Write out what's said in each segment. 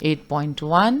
8.1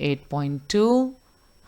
8.2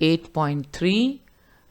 8.3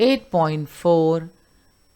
8.4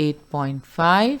8.5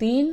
3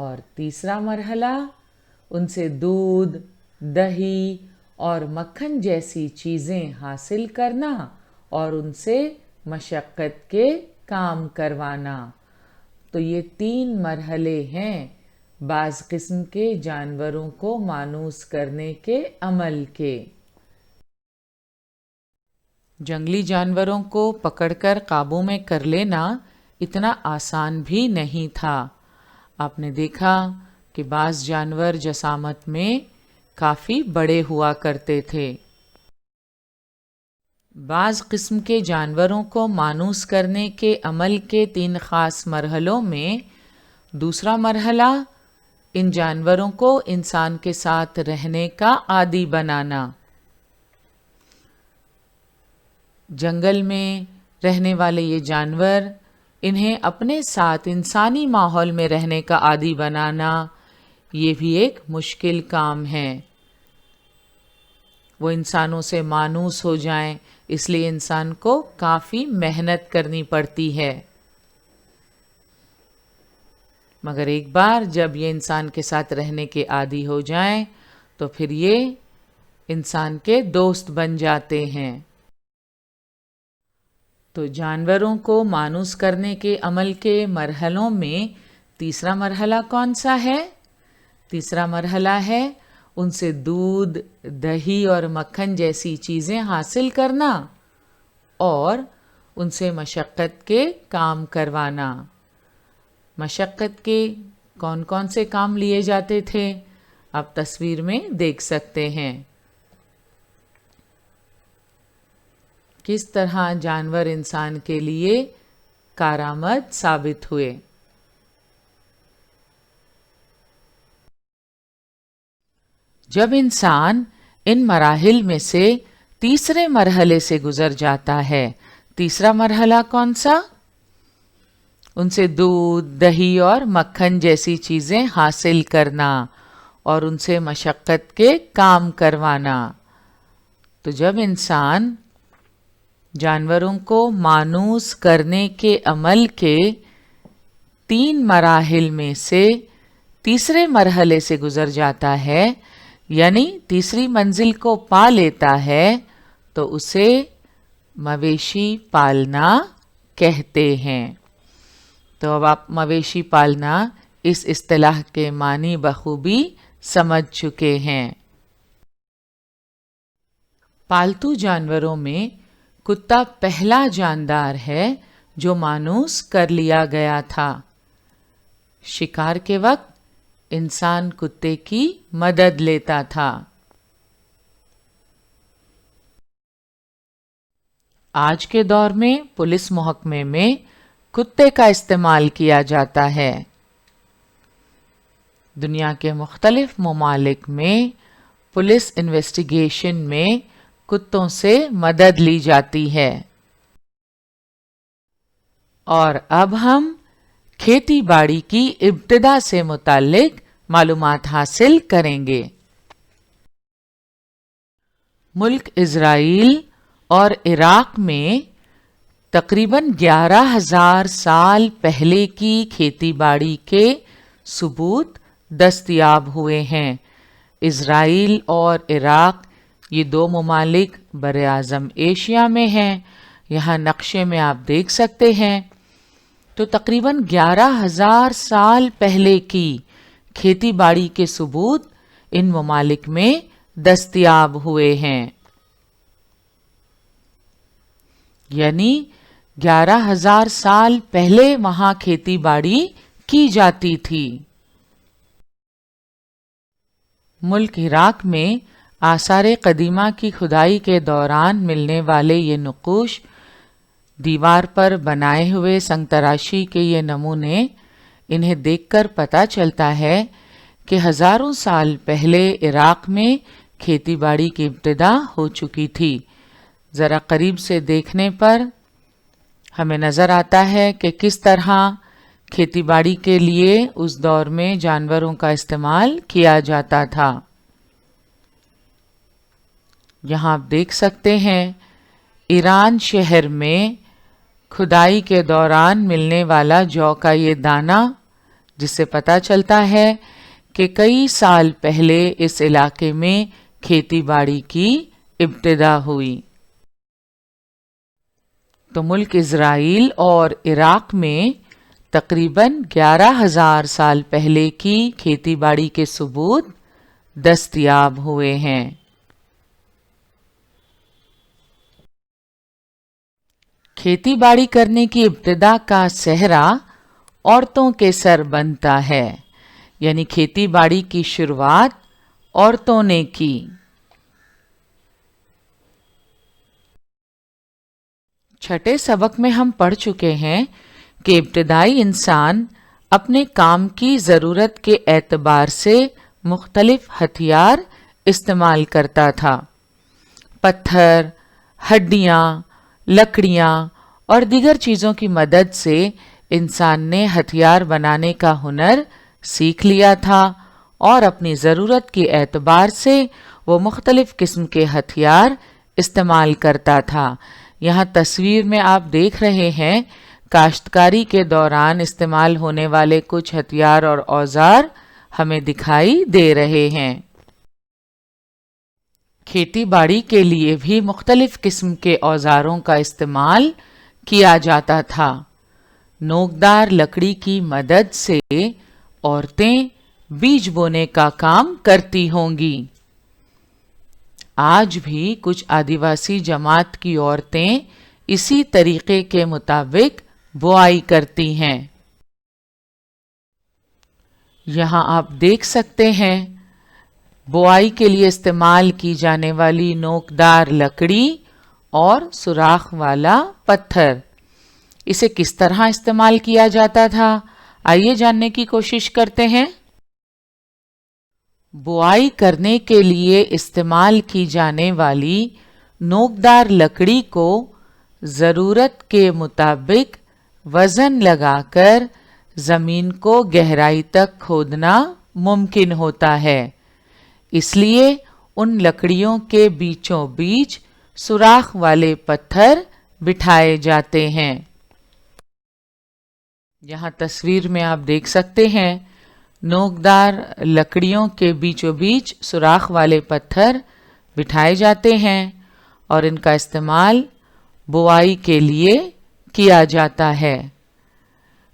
اور تیسرا مرحلہ ان سے دودھ، دہی اور مکھن جیسی چیزیں حاصل کرنا اور ان سے مشقت کے کام کروانا۔ تو یہ 3 مرحلے ہیں بعض قسم کے جانوروں کو مانوس کرنے کے عمل کے۔ جنگلی جانوروں کو پکڑ کر قابو میں کر لینا اتنا آسان بھی نہیں تھا۔ آپ نے دیکھا کہ بعض جانور جسامت میں کافی بڑے ہوا کرتے تھے۔ بعض قسم کے جانوروں کو مانوس کرنے کے عمل کے 3 خاص مرحلوں میں دوسرا مرحلہ ان جانوروں کو انسان کے ساتھ رہنے کا عادی بنانا۔ جنگل میں رہنے والے یہ جانور، انہیں اپنے ساتھ انسانی ماحول میں رہنے کا عادی بنانا یہ بھی ایک مشکل کام ہے۔ وہ انسانوں سے مانوس ہو جائیں، اس لیے انسان کو کافی محنت کرنی پڑتی ہے۔ مگر ایک بار جب یہ انسان کے ساتھ رہنے کے عادی ہو جائیں تو پھر یہ انسان کے دوست بن جاتے ہیں۔ تو جانوروں کو مانوس کرنے کے عمل کے مرحلوں میں تیسرا مرحلہ کون سا ہے؟ تیسرا مرحلہ ہے ان سے دودھ، دہی اور مکھن جیسی چیزیں حاصل کرنا اور ان سے مشقت کے کام کروانا۔ مشقت کے کون کون سے کام لیے جاتے تھے آپ تصویر میں دیکھ سکتے ہیں۔ کس طرح جانور انسان کے لیے کارآمد ثابت ہوئے۔ جب انسان ان مراحل میں سے تیسرے مرحلے سے گزر جاتا ہے، تیسرا مرحلہ کون سا؟ ان سے دودھ، دہی اور مکھن جیسی چیزیں حاصل کرنا اور ان سے مشقت کے کام کروانا۔ تو جب انسان جانوروں کو مانوس کرنے کے عمل کے 3 مراحل میں سے تیسرے مرحلے سے گزر جاتا ہے، یعنی تیسری منزل کو پا لیتا ہے، تو اسے مویشی پالنا کہتے ہیں۔ تو اب آپ مویشی پالنا اس اصطلاح کے معنی بخوبی سمجھ چکے ہیں۔ پالتو جانوروں میں کتا پہلا جاندار ہے جو مانوس کر لیا گیا تھا۔ شکار کے وقت انسان کتے کی مدد لیتا تھا۔ آج کے دور میں پولیس محکمے میں کتے کا استعمال کیا جاتا ہے۔ دنیا کے مختلف ممالک میں پولیس انویسٹیگیشن میں کتوں سے مدد لی جاتی ہے۔ اور اب ہم کھیتی باڑی کی ابتدا سے متعلق معلومات حاصل کریں گے۔ ملک اسرائیل اور عراق میں تقریباً 11,000 سال پہلے کی کھیتی باڑی کے ثبوت دستیاب ہوئے ہیں۔ اسرائیل اور عراق یہ 2 ممالک براعظم ایشیا میں ہیں۔ یہاں نقشے میں آپ دیکھ سکتے ہیں۔ تو تقریباً 11,000 سال پہلے کی کھیتی باڑی کے ثبوت ان ممالک میں دستیاب ہوئے ہیں۔ یعنی 11,000 سال پہلے وہاں کھیتی باڑی کی جاتی تھی۔ ملک عراق میں آثار قدیمہ کی کھدائی کے دوران ملنے والے یہ نقوش، دیوار پر بنائے ہوئے سنگ تراشی کے یہ نمونے، انہیں دیکھ کر پتہ چلتا ہے کہ ہزاروں سال پہلے عراق میں کھیتی باڑی کی ابتدا ہو چکی تھی۔ ذرا قریب سے دیکھنے پر ہمیں نظر آتا ہے کہ کس طرح کھیتی باڑی کے لیے اس دور میں جانوروں کا استعمال کیا جاتا تھا۔ یہاں آپ دیکھ سکتے ہیں ایران شہر میں کھدائی کے دوران ملنے والا جو کا یہ دانہ، جس سے پتہ چلتا ہے کہ کئی سال پہلے اس علاقے میں کھیتی باڑی کی ابتدا ہوئی۔ تو ملک اسرائیل اور عراق میں تقریباً 11,000 سال پہلے کی کھیتی باڑی کے ثبوت دستیاب ہوئے ہیں۔ کھیتی باڑی کرنے کی ابتدا کا صحرا عورتوں کے سر بنتا ہے، یعنی کھیتی باڑی کی شروعات عورتوں نے کی۔ چھٹے سبق میں ہم پڑھ چکے ہیں کہ ابتدائی انسان اپنے کام کی ضرورت کے اعتبار سے مختلف ہتھیار استعمال کرتا تھا۔ پتھر، ہڈیاں، لکڑیاں اور دیگر چیزوں کی مدد سے انسان نے ہتھیار بنانے کا ہنر سیکھ لیا تھا اور اپنی ضرورت کے اعتبار سے وہ مختلف قسم کے ہتھیار استعمال کرتا تھا۔ یہاں تصویر میں آپ دیکھ رہے ہیں کاشتکاری کے دوران استعمال ہونے والے کچھ ہتھیار اور اوزار ہمیں دکھائی دے رہے ہیں۔ کھیتی باڑی کے لیے بھی مختلف قسم کے اوزاروں کا استعمال کیا جاتا تھا۔ نوکدار لکڑی کی مدد سے عورتیں بیج بونے کا کام کرتی ہوں گی۔ آج بھی کچھ آدیواسی جماعت کی عورتیں اسی طریقے کے مطابق بوائی کرتی ہیں۔ یہاں آپ دیکھ سکتے ہیں بوائی کے لیے استعمال کی جانے والی نوکدار لکڑی اور سوراخ والا پتھر۔ اسے کس طرح استعمال کیا جاتا تھا، آئیے جاننے کی کوشش کرتے ہیں۔ بوائی کرنے کے لیے استعمال کی جانے والی نوکدار لکڑی کو ضرورت کے مطابق وزن لگا کر زمین کو گہرائی تک کھودنا ممکن ہوتا ہے، اس لیے ان لکڑیوں کے بیچوں بیچ سوراخ والے پتھر بٹھائے جاتے ہیں۔ یہاں تصویر میں آپ دیکھ سکتے ہیں نوکدار لکڑیوں کے بیچوں بیچ سوراخ والے پتھر بٹھائے جاتے ہیں اور ان کا استعمال بوائی کے لیے کیا جاتا ہے۔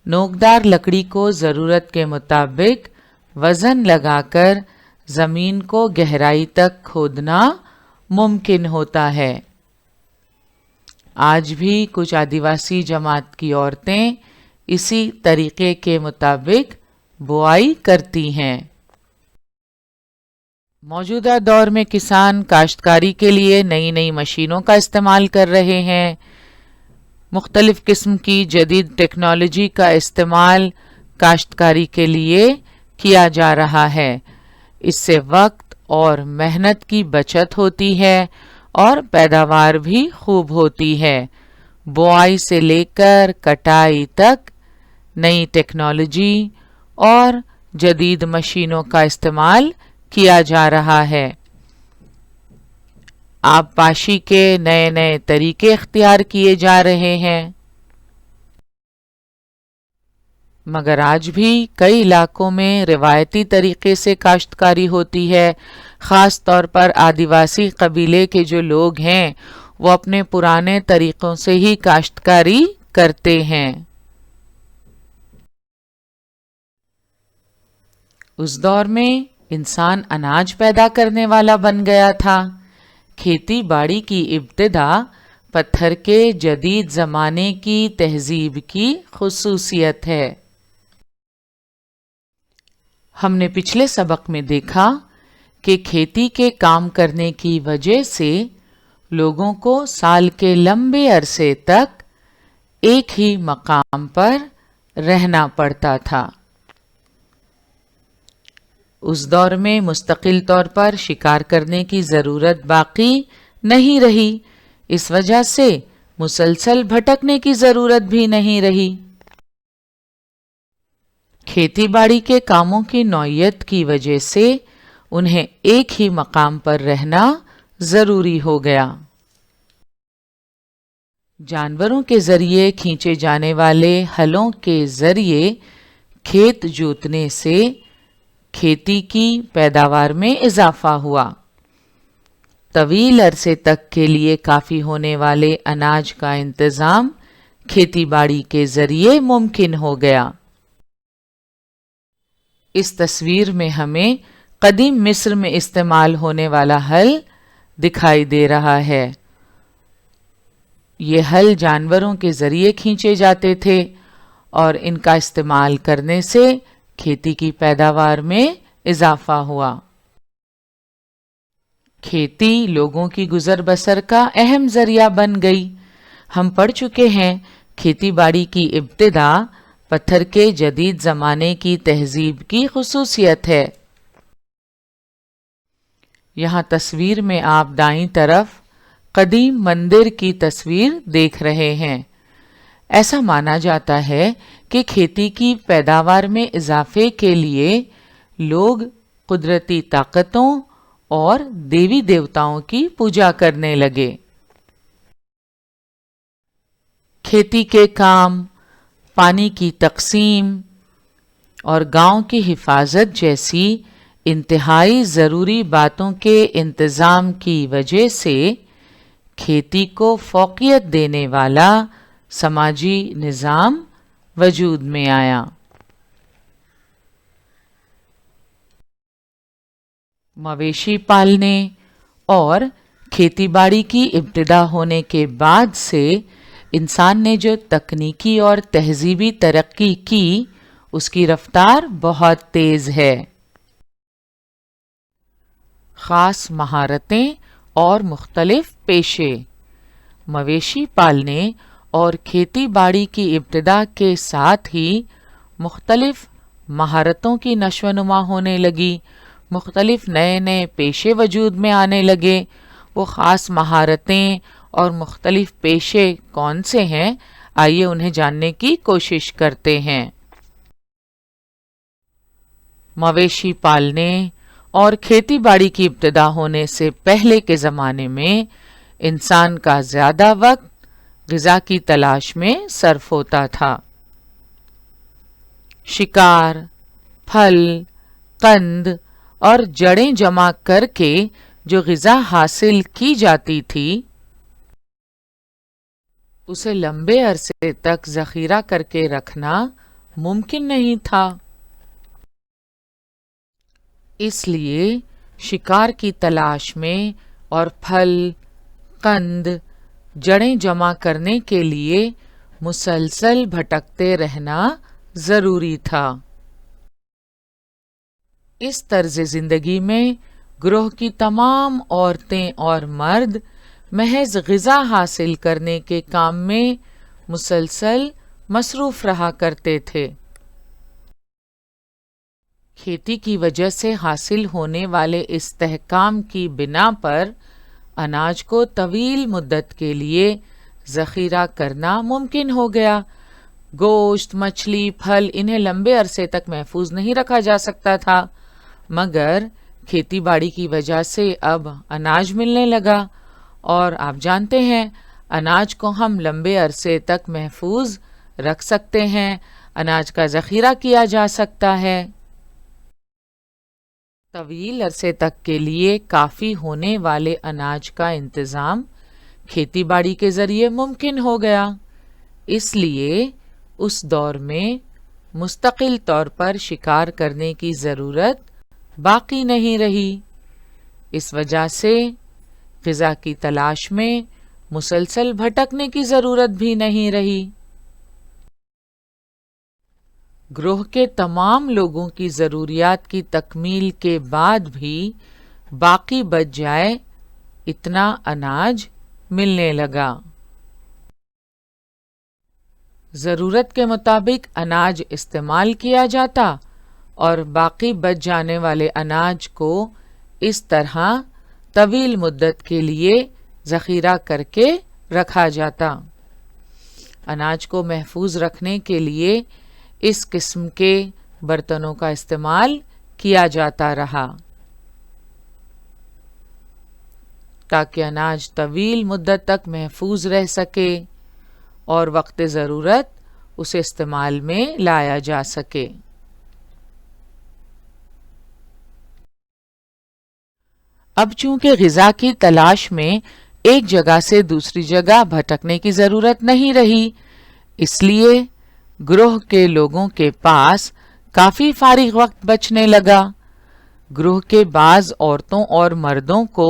نوکدار لکڑی کو ضرورت کے مطابق وزن لگا کر زمین کو گہرائی تک کھودنا ممکن ہوتا ہے۔ آج بھی کچھ آدیواسی جماعت کی عورتیں اسی طریقے کے مطابق بوائی کرتی ہیں۔ موجودہ دور میں کسان کاشتکاری کے لیے نئی نئی مشینوں کا استعمال کر رہے ہیں۔ مختلف قسم کی جدید ٹیکنالوجی کا استعمال کاشتکاری کے لیے کیا جا رہا ہے۔ اس سے وقت اور محنت کی بچت ہوتی ہے اور پیداوار بھی خوب ہوتی ہے۔ بوائی سے لے کر کٹائی تک نئی ٹیکنالوجی اور جدید مشینوں کا استعمال کیا جا رہا ہے۔ آب پاشی کے نئے نئے طریقے اختیار کیے جا رہے ہیں، مگر آج بھی کئی علاقوں میں روایتی طریقے سے کاشتکاری ہوتی ہے۔ خاص طور پر آدیواسی قبیلے کے جو لوگ ہیں وہ اپنے پرانے طریقوں سے ہی کاشتکاری کرتے ہیں۔ اس دور میں انسان اناج پیدا کرنے والا بن گیا تھا۔ کھیتی باڑی کی ابتدا پتھر کے جدید زمانے کی تہذیب کی خصوصیت ہے۔ ہم نے پچھلے سبق میں دیکھا کہ کھیتی کے کام کرنے کی وجہ سے لوگوں کو سال کے لمبے عرصے تک ایک ہی مقام پر رہنا پڑتا تھا۔ اس دور میں مستقل طور پر شکار کرنے کی ضرورت باقی نہیں رہی، اس وجہ سے مسلسل بھٹکنے کی ضرورت بھی نہیں رہی۔ کھیتی باڑی کے کاموں کی نوعیت کی وجہ سے انہیں ایک ہی مقام پر رہنا ضروری ہو گیا۔ جانوروں کے ذریعے کھینچے جانے والے ہلوں کے ذریعے کھیت جوتنے سے کھیتی کی پیداوار میں اضافہ ہوا۔ طویل عرصے تک کے لیے کافی ہونے والے اناج کا انتظام کھیتی باڑی کے ذریعے ممکن ہو گیا۔ اس تصویر میں ہمیں قدیم مصر میں استعمال ہونے والا ہل دکھائی دے رہا ہے۔ یہ ہل جانوروں کے ذریعے کھینچے جاتے تھے اور ان کا استعمال کرنے سے کھیتی کی پیداوار میں اضافہ ہوا۔ کھیتی لوگوں کی گزر بسر کا اہم ذریعہ بن گئی۔ ہم پڑھ چکے ہیں کھیتی باڑی کی ابتدا پتھر کے جدید زمانے کی تہذیب کی خصوصیت ہے۔ یہاں تصویر میں آپ دائیں طرف قدیم مندر کی تصویر دیکھ رہے ہیں۔ ایسا مانا جاتا ہے کہ کھیتی کی پیداوار میں اضافے کے لیے لوگ قدرتی طاقتوں اور دیوی دیوتاؤں کی پوجا کرنے لگے۔ کھیتی کے کام، پانی کی تقسیم اور گاؤں کی حفاظت جیسی انتہائی ضروری باتوں کے انتظام کی وجہ سے کھیتی کو فوقیت دینے والا سماجی نظام وجود میں آیا۔ مویشی پالنے اور کھیتی باڑی کی ابتدا ہونے کے بعد سے انسان نے جو تکنیکی اور تہذیبی ترقی کی اس کی رفتار بہت تیز ہے۔ خاص مہارتیں اور مختلف پیشے۔ مویشی پالنے اور کھیتی باڑی کی ابتدا کے ساتھ ہی مختلف مہارتوں کی نشو و نما ہونے لگی، مختلف نئے نئے پیشے وجود میں آنے لگے۔ وہ خاص مہارتیں اور مختلف پیشے کون سے ہیں؟ آئیے انہیں جاننے کی کوشش کرتے ہیں۔ مویشی پالنے اور کھیتی باڑی کی ابتدا ہونے سے پہلے کے زمانے میں انسان کا زیادہ وقت غذا کی تلاش میں صرف ہوتا تھا۔ شکار، پھل، قند اور جڑیں جمع کر کے جو غذا حاصل کی جاتی تھی اسے لمبے عرصے تک ذخیرہ کر کے رکھنا ممکن نہیں تھا۔ اس لیے شکار کی تلاش میں اور پھل، قند، جڑیں جمع کرنے کے لیے مسلسل بھٹکتے رہنا ضروری تھا۔ اس طرز زندگی میں گروہ کی تمام عورتیں اور مرد محض غذا حاصل کرنے کے کام میں مسلسل مصروف رہا کرتے تھے۔ کھیتی کی وجہ سے حاصل ہونے والے استحکام کی بنا پر اناج کو طویل مدت کے لیے ذخیرہ کرنا ممکن ہو گیا۔ گوشت، مچھلی، پھل انہیں لمبے عرصے تک محفوظ نہیں رکھا جا سکتا تھا، مگر کھیتی باڑی کی وجہ سے اب اناج ملنے لگا، اور آپ جانتے ہیں اناج کو ہم لمبے عرصے تک محفوظ رکھ سکتے ہیں، اناج کا ذخیرہ کیا جا سکتا ہے۔ طویل عرصے تک کے لیے کافی ہونے والے اناج کا انتظام کھیتی باڑی کے ذریعے ممکن ہو گیا۔ اس لیے اس دور میں مستقل طور پر شکار کرنے کی ضرورت باقی نہیں رہی۔ اس وجہ سے غذا کی تلاش میں مسلسل بھٹکنے کی ضرورت بھی نہیں رہی۔ گروہ کے تمام لوگوں کی ضروریات کی تکمیل کے بعد بھی باقی بچ جائے اتنا اناج ملنے لگا۔ ضرورت کے مطابق اناج استعمال کیا جاتا اور باقی بچ جانے والے اناج کو اس طرح طویل مدت کے لیے ذخیرہ کر کے رکھا جاتا۔ اناج کو محفوظ رکھنے کے لیے اس قسم کے برتنوں کا استعمال کیا جاتا رہا تاکہ اناج طویل مدت تک محفوظ رہ سکے اور وقت ضرورت اسے استعمال میں لایا جا سکے۔ اب چونکہ غذا کی تلاش میں ایک جگہ سے دوسری جگہ بھٹکنے کی ضرورت نہیں رہی، اس لیے گروہ کے لوگوں کے پاس کافی فارغ وقت بچنے لگا۔ گروہ کے بعض عورتوں اور مردوں کو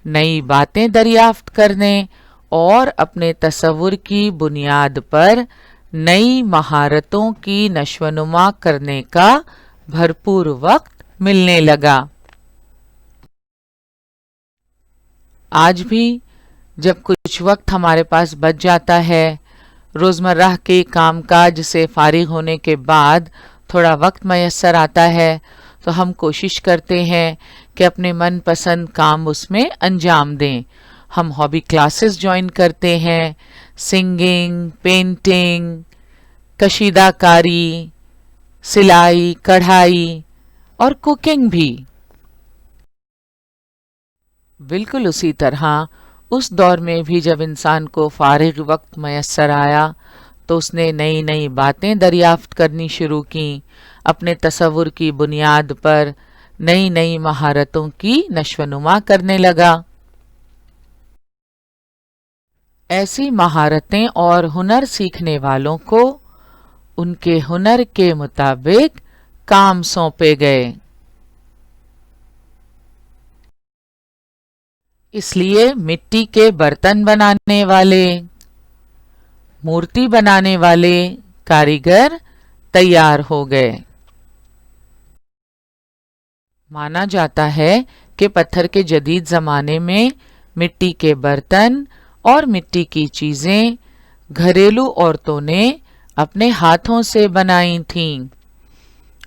نئی باتیں دریافت کرنے اور اپنے تصور کی بنیاد پر نئی مہارتوں کی نشو و نما کرنے کا بھرپور وقت ملنے لگا۔ آج بھی جب کچھ وقت ہمارے پاس بچ جاتا ہے، روزمرہ کے کام کاج سے فارغ ہونے کے بعد تھوڑا وقت میسر آتا ہے تو ہم کوشش کرتے ہیں کہ اپنے من پسند کام اس میں انجام دیں۔ ہم ہابی کلاسز جوائن کرتے ہیں، سنگنگ، پینٹنگ، کشیدہ کاری، سلائی، کڑھائی اور کوکنگ بھی۔ بالکل اسی طرح اس دور میں بھی جب انسان کو فارغ وقت میسر آیا تو اس نے نئی نئی باتیں دریافت کرنی شروع کیں، اپنے تصور کی بنیاد پر نئی نئی مہارتوں کی نشو و نما کرنے لگا۔ ایسی مہارتیں اور ہنر سیکھنے والوں کو ان کے ہنر کے مطابق کام سونپے گئے۔ اس لیے مٹی کے برتن بنانے والے، مورتی بنانے والے کاریگر تیار ہو گئے۔ مانا جاتا ہے کہ پتھر کے جدید زمانے میں مٹی کے برتن اور مٹی کی چیزیں گھریلو عورتوں نے اپنے ہاتھوں سے بنائی تھیں۔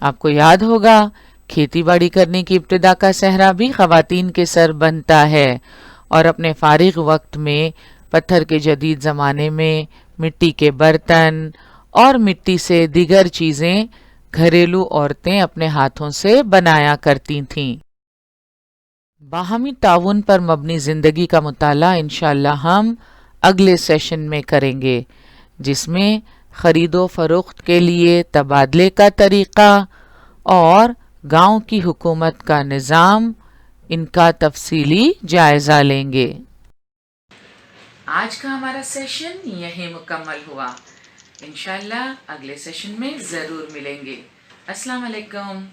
آپ کو یاد ہوگا کھیتی باڑی کرنے کی ابتدا کا صحرا بھی خواتین کے سر بنتا ہے، اور اپنے فارغ وقت میں پتھر کے جدید زمانے میں مٹی کے برتن اور مٹی سے دیگر چیزیں گھریلو عورتیں اپنے ہاتھوں سے بنایا کرتی تھیں۔ باہمی تعاون پر مبنی زندگی کا مطالعہ انشاءاللہ ہم اگلے سیشن میں کریں گے، جس میں خرید و فروخت کے لیے تبادلے کا طریقہ اور گاؤں کی حکومت کا نظام، ان کا تفصیلی جائزہ لیں گے۔ آج کا ہمارا سیشن یہیں مکمل ہوا، انشاءاللہ اگلے سیشن میں ضرور ملیں گے۔ السلام علیکم۔